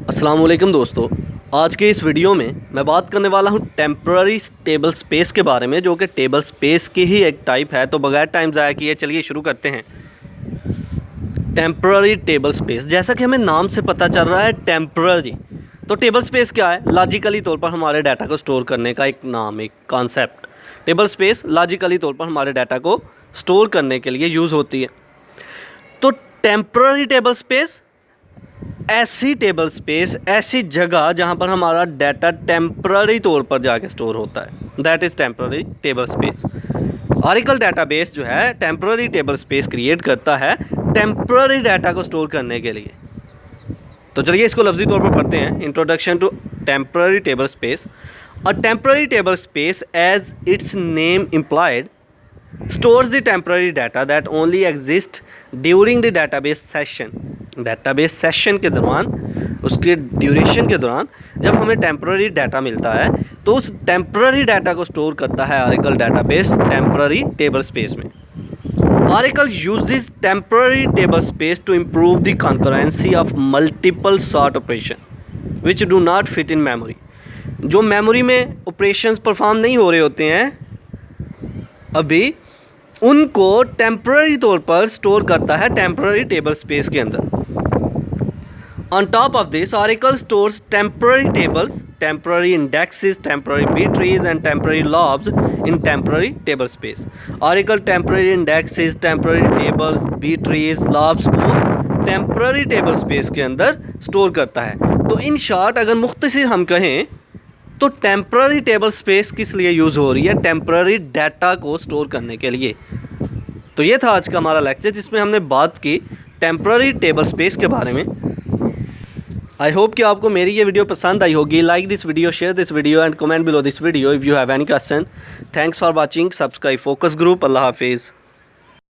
अस्सलाम वालेकुम दोस्तों, आज के इस वीडियो में मैं बात करने वाला हूं टेम्पररी टेबल स्पेस के बारे में, जो कि टेबल स्पेस की ही एक टाइप है। तो बगैर टाइम ज़ाया किए चलिए शुरू करते हैं। टेम्पररी टेबल स्पेस, जैसा कि हमें नाम से पता चल रहा है टेम्पररी, तो टेबल स्पेस क्या है? लॉजिकली तौर पर हमारे डाटा को स्टोर करने का एक नाम, एक कॉन्सेप्ट। टेबल स्पेस लॉजिकली तौर पर हमारे डाटा को स्टोर करने के लिए यूज़ होती है। तो टेम्पररी टेबल स्पेस ऐसी टेबल स्पेस, ऐसी जगह जहां पर हमारा डाटा टेम्पररी तौर पर जाके स्टोर होता है, that is temporary table space. Oracle database जो है टेम्पररी टेबल स्पेस क्रिएट करता है टेम्पररी डाटा को स्टोर करने के लिए। तो चलिए इसको लफ्जी तौर पर पढ़ते हैं। Introduction to temporary table space. A temporary table space, as its name implied, stores the temporary data that only exist during the database session। database session के दौरान, उसके ड्यूरेशन के दौरान जब हमें टेम्पररी डाटा मिलता है तो उस टेम्पररी डाटा को स्टोर करता है oracle database temporary table space में। Oracle uses temporary table space to improve the concurrency of multiple sort operation which do not fit in memory। जो मेमोरी में ऑपरेशंस परफॉर्म नहीं हो रहे होते हैं अभी, उनको टेम्पररी तौर पर स्टोर करता है टेम्पररी टेबल स्पेस के अंदर। On top of this, Oracle stores temporary tables, temporary indexes, temporary B trees and temporary LOBs in temporary table space. Oracle temporary indexes, temporary tables, B trees, LOBs को temporary table space के अंदर store करता है। तो in short अगर मुख्तसर हम कहें तो टेम्पररी टेबल स्पेस किस लिए यूज़ हो रही है? टेम्पररी डाटा को स्टोर करने के लिए। तो ये था आज का हमारा लेक्चर, जिसमें हमने बात की टेम्पररी टेबल स्पेस के बारे में। आई होप कि आपको मेरी ये वीडियो पसंद आई होगी। Like this video, share this video and comment below this video if you have any question. Thanks for watching. Subscribe focus group. अल्लाह हाफिज़।